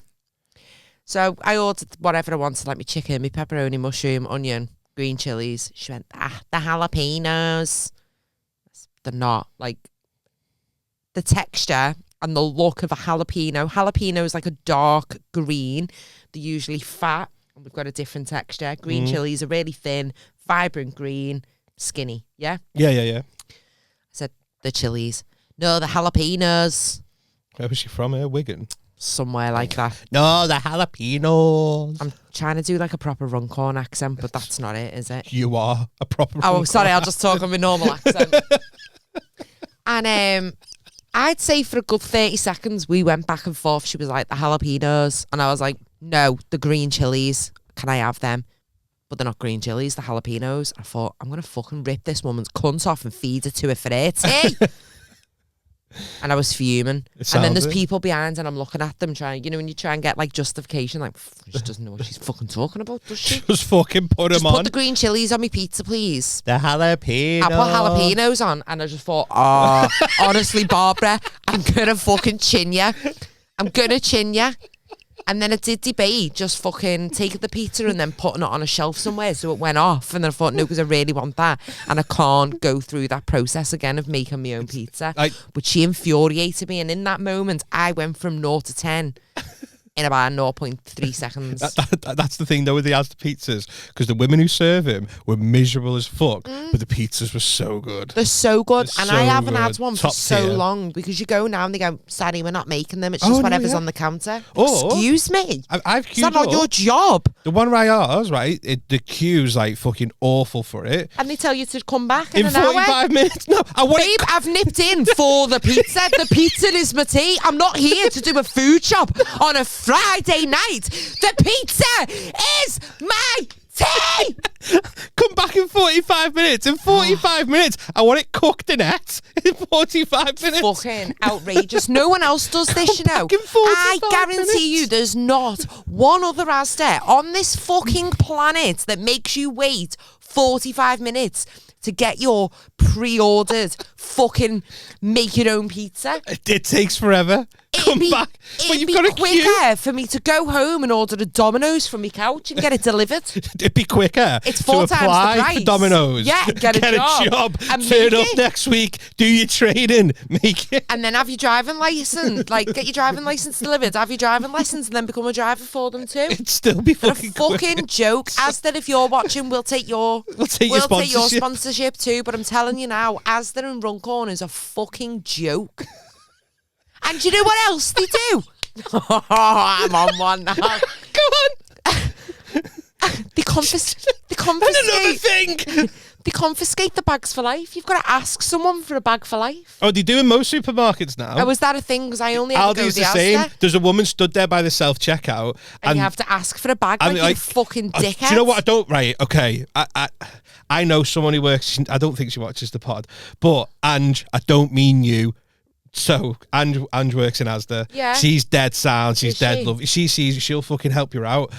So I ordered whatever I wanted, like my chicken, my pepperoni, mushroom, onion, green chilies. She went, the jalapenos. They're not. Like, the texture and the look of a jalapeno. Jalapeno is like a dark green. They're usually fat, and we've got a different texture. Green chilies are really thin, vibrant green, skinny. Yeah? Yeah. I said, the chilies. No, the jalapenos. Where was she from? Wigan? Somewhere like that. No, the jalapenos. I'm trying to do like a proper Runcorn accent, but that's not it, is it? You are a proper Runcorn. Sorry, I'll just talk on my normal accent. And I'd say for a good 30 seconds, we went back and forth. She was like, the jalapenos. And I was like, no, the green chilies. Can I have them? But they're not green chilies, the jalapenos. I thought, I'm going to fucking rip this woman's cunt off and feed it to her for her tea. And I was fuming. And then there's people behind and I'm looking at them trying, you know, when you try and get like justification, like, she doesn't know what she's fucking talking about, does she? Just fucking put them on. Put the green chilies on my pizza, please. The jalapenos. I put jalapenos on and I just thought, honestly, Barbara, I'm going to fucking chin ya. I'm going to chin ya. And then I did debate just fucking taking the pizza and then putting it on a shelf somewhere so it went off. And then I thought, no, because I really want that. And I can't go through that process again of making my own pizza. But she infuriated me. And in that moment, I went from 0 to 10 in about 0.3 seconds. That's the thing, though, with the Asda pizzas. Because the women who serve him were miserable as fuck. But the pizzas were so good. They're so good. They're and so I haven't good. had one Top for so tier. long. Because you go now and they go, sorry, we're not making them. It's just whatever's on the counter. Or, excuse me. I've Is that not your job? The one right ours, right? The queue's like fucking awful for it. And they tell you to come back in an 45 hour. minutes. No, I want Babe, I've nipped in for the pizza. The pizza is my tea. I'm not here to do a food shop on a Friday night. The pizza is my tea. Come back in 45 minutes. In 45 minutes, I want it cooked in it. In 45 minutes. Fucking outrageous. No one else does this, you know. I guarantee you there's not one other Asda on this fucking planet that makes you wait 45 minutes to get your pre-ordered fucking make your own pizza. It takes forever. Come back. It'd be quicker for me to go home and order a Domino's from my couch and get it delivered. It'd be quicker. It's 4 times the price. For Domino's. Yeah, get a job. And turn up next week. Do your training. Make it. And then have your driving license. Like, get your driving license delivered. Have your driving lessons and then become a driver for them too. It'd still be fucking quick. Fucking joke. Asda, if you're watching, we'll take your sponsorship too. But I'm telling you now, Asda and Runcorn is a fucking joke. And do you know what else they do? I'm on one now. Go on. They confiscate. Another thing. They confiscate the bags for life. You've got to ask someone for a bag for life. Oh, they do in most supermarkets now. Oh, was that a thing? Because I only ever go to the same. There's a woman stood there by the self-checkout. And you have to ask for a bag like you fucking dickhead. Do you know what I don't... Right, okay. I know someone who works... I don't think she watches the pod. But, Ange, I don't mean you. So, Ange works in Asda. Yeah. She's dead sound. She's dead lovely. She'll fucking help you out.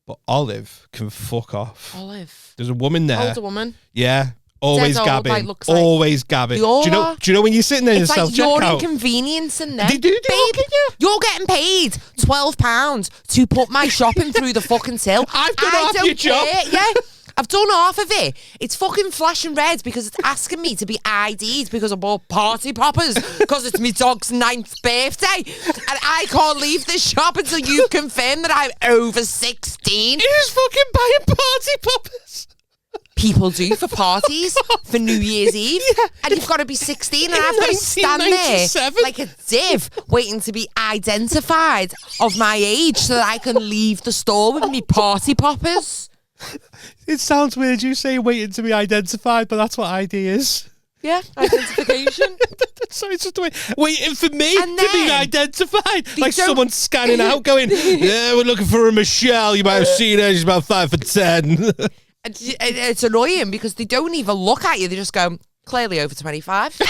But Olive can fuck off. Olive. There's a woman there. Older woman. Yeah. Always gabbing. Like, always gabbing. Do you know when you're sitting there in the self-checkout? It's like you're inconveniencing them. They do, babe, you're getting paid £12 to put my shopping through the fucking till. I've done half your job. Yeah. I've done half of it. It's fucking flashing red because it's asking me to be ID'd because I bought party poppers because it's my dog's 9th birthday and I can't leave the shop until you confirm that I'm over 16. Who's fucking buying party poppers? People do for parties, for New Year's Eve, and you've got to be 16 and I've got to stand there like a div waiting to be identified of my age so that I can leave the store with me party poppers. It sounds weird you say waiting to be identified, but that's what ID is. Yeah, identification. So it's just waiting for me to be identified. Like someone scanning out going, yeah, we're looking for a Michelle. You might have seen her. She's about 5'10". It's annoying because they don't even look at you. They just go, clearly over 25.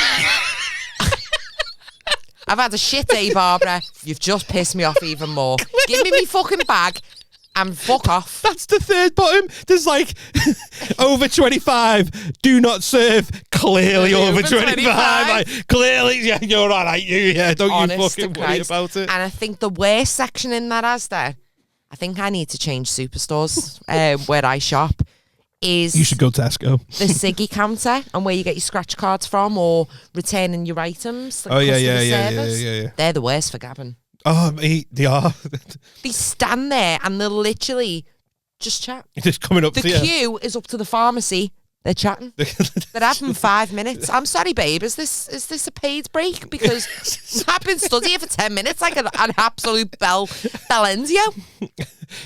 I've had a shit day, Barbara. You've just pissed me off even more. Give me my fucking bag and fuck off. That's the third bottom. There's like over 25. Do not serve. Clearly over 25. Like, clearly, yeah, you're all right. Don't Honest you fucking worry about it. And I think the worst section in that Asda, I think I need to change superstores where I shop. Is you should go Tesco. The Siggy counter and where you get your scratch cards from or returning your items. Like yeah. They're the worst for gabbing. Oh, they are. They stand there and they're literally just chat. Just coming up the to you. The queue is up to the pharmacy. They're chatting. They're having 5 minutes. I'm sorry, babe. Is this a paid break? Because I've been studying for 10 minutes like an absolute bell enzio.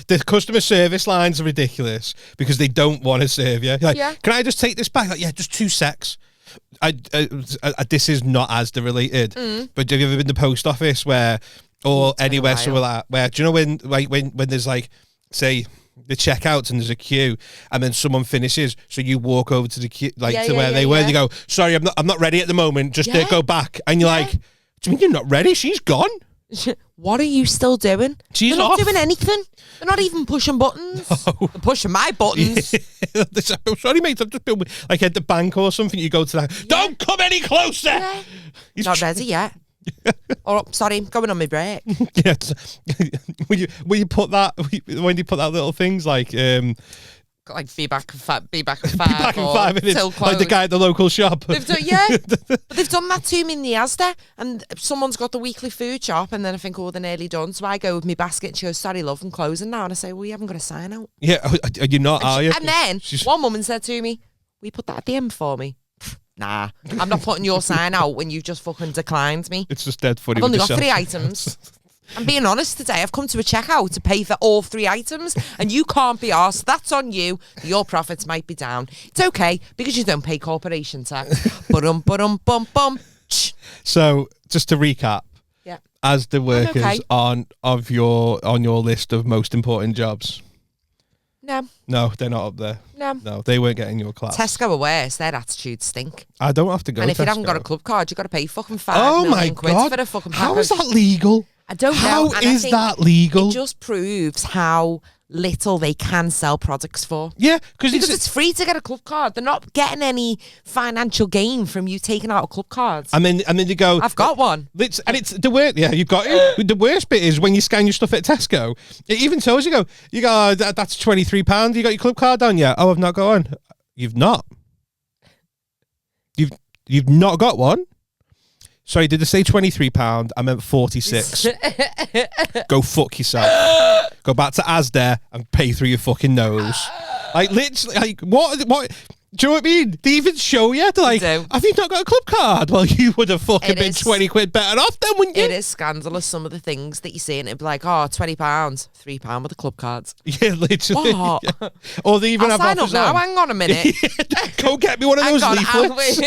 The customer service lines are ridiculous because they don't want to serve you. Like, can I just take this back? Like, yeah, just 2 secs. This is not Asda related, but have you ever been to the post office or anywhere somewhere like where do you know when there's like, say, the checkouts and there's a queue and then someone finishes, so you walk over to the queue to where they were and you go, sorry, I'm not ready at the moment, just go back, and you're like, do you mean you're not ready? She's gone. What are you still doing? She's They're not off. doing anything. They're not even pushing buttons. No. They're pushing my buttons. I'm sorry, mate. I've just been like at the bank or something. You go to that. Don't come any closer. Yeah. Not ready yet. Oh, sorry, I'm going on my break. Yes. when you put that little things like be back in 5 be back in 5 minutes, like the guy at the local shop. They've done, but they've done that to me in the Asda, and someone's got the weekly food shop, and then I think, oh, they're nearly done, so I go with my basket, and she goes, sorry, love, I'm closing now, and I say, well, you haven't got a sign out. Yeah, you're not, are you? And then one woman said to me, will you put that at the end for me? Nah, I'm not putting your sign out when you just fucking declined me. It's just dead funny. I've only got 3 items. I'm being honest today. I've come to a checkout to pay for all 3 items, and you can't be arsed. That's on you. Your profits might be down. It's okay because you don't pay corporation tax. Bum. So just to recap, as the workers on your list of most important jobs. No, they're not up there. No, they weren't getting your class. Tesco are worse. Their attitudes stink. I don't have to go. And if you haven't got a club card, you've got to pay fucking £5 million for a fucking pack. How is that legal? I don't know. How is that legal? It just proves how little they can sell products for. Yeah, because it's free to get a club card. They're not getting any financial gain from you taking out a club card. And then you go, I've got one. It's the worst. Yeah, you've got it. The worst bit is when you scan your stuff at Tesco. It even tells you go, that's £23. You got your club card on? Yeah. Oh, I've not got one. You've not. You've not got one. Sorry, did they say £23? I meant 46. Go fuck yourself. Go back to Asda and pay through your fucking nose. Like, literally, like, what? Do you know what I mean? They even show you. They're like, have you not got a club card? Well, you would have fucking been 20 quid better off then, wouldn't you? It is scandalous, some of the things that you see, and it'd be like, oh, £20, £3 with the club cards. Yeah, literally. What? Yeah. Or they even have sign up offers now. on. Hang on a minute. Go get me one of those leaflets.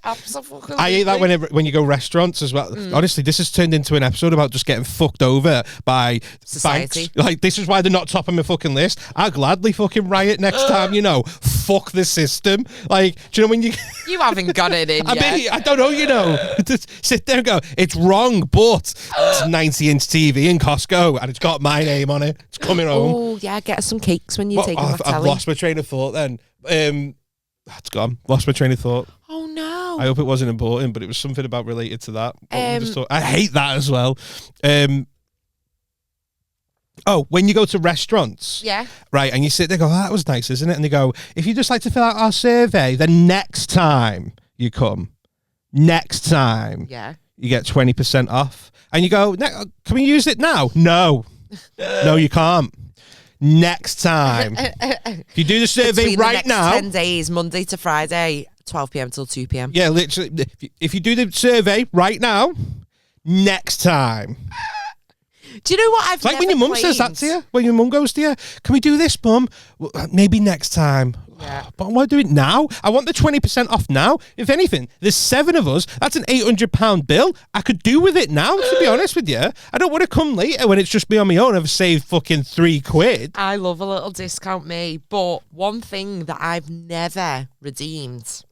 Absolutely. I hate that when you go restaurants as well. Honestly, this has turned into an episode about just getting fucked over by society. Banks. Like, this is why they're not topping my fucking list. I'll gladly fucking riot next time, fuck the system. Like, do you know when you haven't got it in yet? I don't know, Just sit there and go, it's wrong, but it's 90-inch TV in Costco and it's got my name on it. It's coming home. Oh yeah, get us some cakes when you take them. I've lost my train of thought then. It's gone. Lost my train of thought. Oh no. I hope it wasn't important, but it was something about related to that. I hate that as well. Oh, when you go to restaurants, right, and you sit there, go, oh, that was nice, isn't it? And they go, if you just like to fill out our survey, then next time you come, you get 20% off. And you go, can we use it now? No, you can't. Next time, if you do the survey right now, 10 days, Monday to Friday, 12 p.m. till 2 p.m. Yeah, literally. If you do the survey right now, next time. Do you know what I've It's like when your mum says that to you. When your mum goes to you, can we do this, mum? Well, maybe next time. Yeah. But I want to do it now. I want the 20% off now. If anything, there's 7 of us. That's an £800 bill. I could do with it now, to be honest with you. I don't want to come later when it's just me on my own. I've saved fucking £3. I love a little discount, me. But one thing that I've never redeemed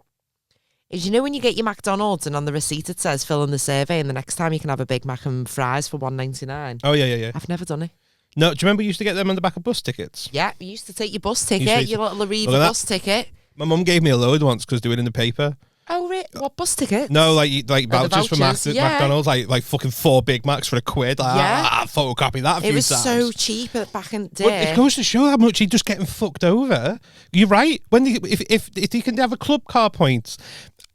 is, you know, when you get your McDonald's and on the receipt it says fill in the survey, and the next time you can have a Big Mac and fries for $1.99. Oh, yeah. I've never done it. No, do you remember you used to get them on the back of bus tickets? Yeah, you used to take your bus ticket, your little Arriva bus ticket. My mum gave me a load once because they were in the paper. Oh, really? What bus ticket? No, like vouchers for McDonald's, like fucking 4 Big Macs for £1. Like, photocopy that a few times. It was so cheap back in the day. But it goes to show how much you're just getting fucked over. You're right. If you can have a club car points,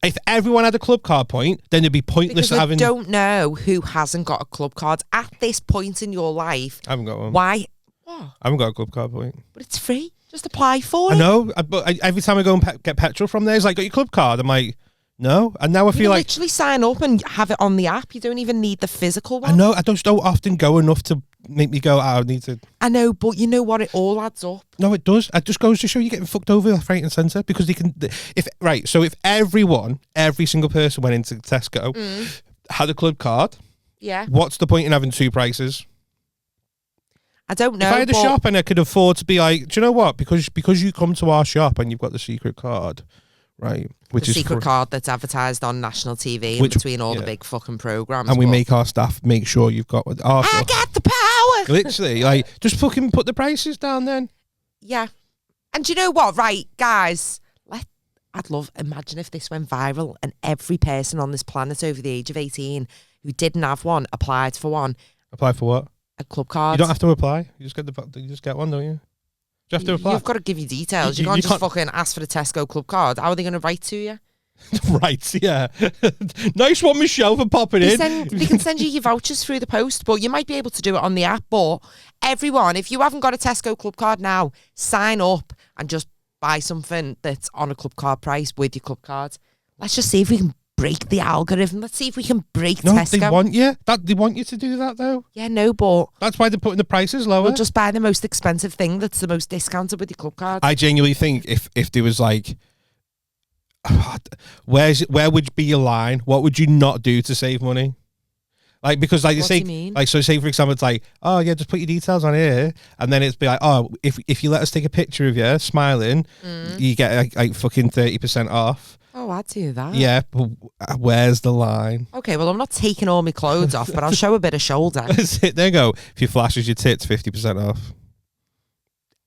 if everyone had a club card point, then it'd be pointless because having. I don't know who hasn't got a club card at this point in your life. I haven't got one. Why? What? I haven't got a club card point. But it's free. Just apply for it. I know. But every time I go and get petrol from there, it's like, got your club card? I'm like, no. And now I feel like literally sign up and have it on the app. You don't even need the physical one. I know. I just don't often go enough to make me go, I need to. I know, but you know what? It all adds up. No, it does. It just goes to show you're getting fucked over left, right, and centre because they can. So if every single person went into Tesco, had a club card, yeah, what's the point in having 2 prices? I don't know. If I had a shop and I could afford to be like, do you know what? Because you come to our shop and you've got the secret card, right? Which is secret card that's advertised on national TV in between all the big fucking programs. And we make our staff make sure you've got our I got the power. Literally, like, just fucking put the prices down then. Yeah. And do you know what? Right, guys, imagine if this went viral and every person on this planet over the age of 18 who didn't have one applied for one. Apply for what? A club card. You don't have to apply. You just get one, don't you? Do you have to apply? You've got to give you details. You can't just fucking ask for the Tesco club card. How are they going to write to you? Right, yeah. Nice one, Michelle, for popping in. They can send you your vouchers through the post, but you might be able to do it on the app. But everyone, if you haven't got a Tesco club card now, sign up and just buy something that's on a club card price with your club card. Let's just see if we can break the algorithm. Let's see if we can break Tesco. They want you. They want you to do that, though. Yeah, no, but that's why they're putting the prices lower. We'll just buy the most expensive thing that's the most discounted with your club card. I genuinely think if there was like, where would be your line? What would you not do to save money? Like, because like you say, like, so say for example, it's like, oh yeah, just put your details on here, and then it's be like, oh, if you let us take a picture of you smiling, you get like fucking 30% off. Oh, I'd do that. Yeah, but where's the line? Okay, well, I'm not taking all my clothes off, but I'll show a bit of shoulder. There you go. If you flashes your tits, 50% off.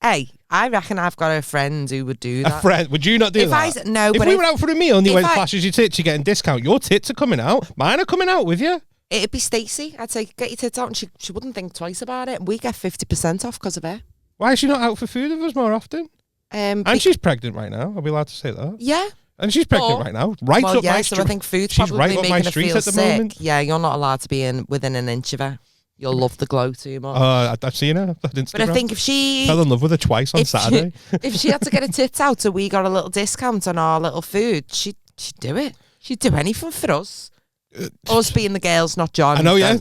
Hey, I reckon I've got a friend who would do that. A friend? Would you not do that? No, if but we were out for a meal and you went flashes your tits, you're getting discount. Your tits are coming out. Mine are coming out with you. It'd be Stacey. I'd say, get your tits out, and she wouldn't think twice about it. We get 50% off because of her. Why is she not out for food with us more often? And she's pregnant right now. Are we allowed to say that? Yeah. And she's pregnant right now. Right up my street. So I think food's probably right up making my her street feel at the sick. moment. Yeah, you're not allowed to be within an inch of her. You'll love the glow too much. I've seen her on Instagram. But I think if she fell in love with her twice on Saturday. If she had to get her tits out so we got a little discount on our little food, she'd do it. She'd do anything for us. Us being the girls, not John. I know, yeah.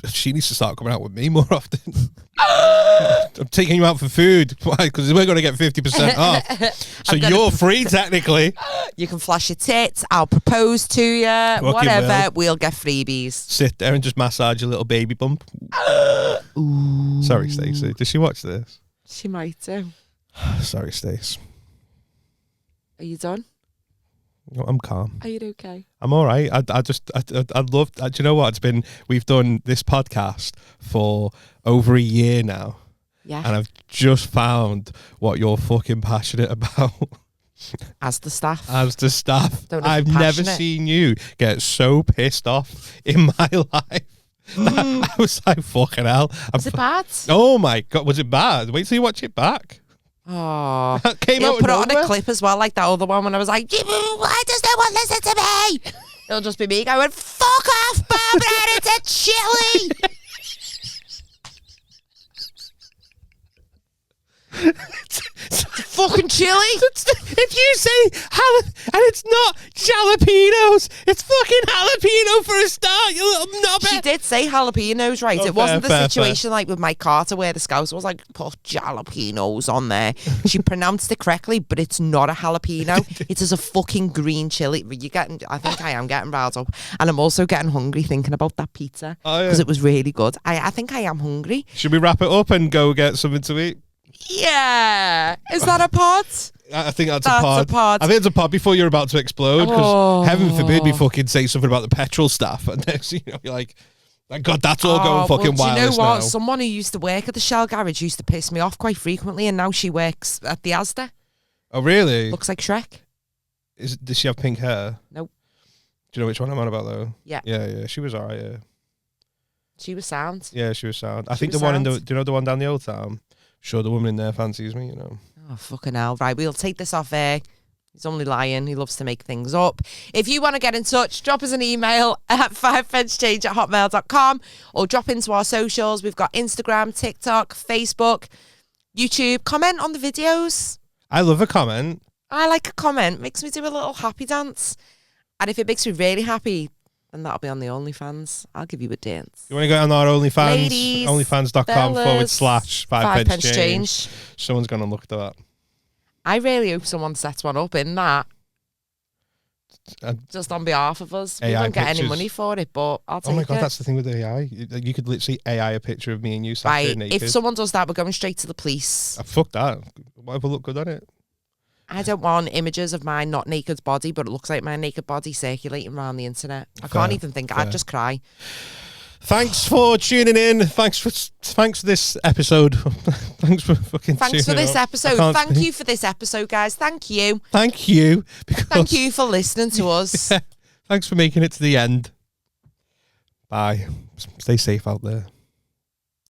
She needs to start coming out with me more often. I'm taking you out for food. Why? Because we're going to get 50% off. So you're free, technically. You can flash your tits. I'll propose to you. Whatever. We'll get freebies. Sit there and just massage your little baby bump. Ooh. Sorry, Stacey. Does she watch this? She might do. Sorry, Stace. Are you done? I'm calm. Are you okay? I'm all right. I love. Do you know what? We've done this podcast for over a year now. Yeah. And I've just found what you're fucking passionate about. As the staff. I've never seen you get so pissed off in my life. I was like, fucking hell. Was it bad? Oh my God. Was it bad? Wait till you watch it back. Oh, that came He'll out put it on a clip as well, like that other one when I was like, why does no one listen to me? It'll just be me going, fuck off, Barbara, it's a chili. fucking chili. If you say and it's not jalapenos, it's fucking jalapeno for a start, you little knobber. She did say jalapenos, right? Oh, it wasn't fair, the situation like with Mike Carter where the scouse was like, put jalapenos on there. She pronounced it correctly, but it's not a jalapeno. It is a fucking green chili. I think I am getting riled up. And I'm also getting hungry thinking about that pizza because it was really good. I think I am hungry. Should we wrap it up and go get something to eat? Yeah. Is that a pod? I think that's a pod. I think it's a pod before you're about to explode because heaven forbid we fucking say something about the petrol staff and next you're like, thank God that's all going fucking wild. Do you know what? Now. Someone who used to work at the Shell garage used to piss me off quite frequently and now she works at the Asda. Oh really? Looks like Shrek. Does she have pink hair? Nope. Do you know which one I'm on about though? Yeah. Yeah. She was alright, yeah. She was sound. Yeah, she was sound. I think the one do you know the one down the old town? Sure, the woman in there fancies me, you know. Oh, fucking hell. Right, we'll take this off air. He's only lying. He loves to make things up. If you want to get in touch, drop us an email at 5pencechange@hotmail.com or drop into our socials. We've got Instagram, TikTok, Facebook, YouTube. Comment on the videos. I love a comment. I like a comment. Makes me do a little happy dance. And if it makes me really happy, then that'll be on the OnlyFans. I'll give you a dance. You want to go on our OnlyFans? Ladies, onlyfans.com/5pence change. Someone's going to look at that. I really hope someone sets one up in that. Just on behalf of us. We don't get any money for it, but I'll take it. Oh my God, that's the thing with AI. You could literally AI a picture of me and you sat there naked. If someone does that, we're going straight to the police. Fuck that. Whatever look good on it. I don't want images of my not naked body, but it looks like my naked body circulating around the internet. I can't even think. I'd just cry. Thanks for tuning in. Thanks for this episode. Thanks for fucking Thanks for this episode. Thank you for this episode, guys. Thank you. Thank you. Thank you for listening to us. Thanks for making it to the end. Bye. Stay safe out there.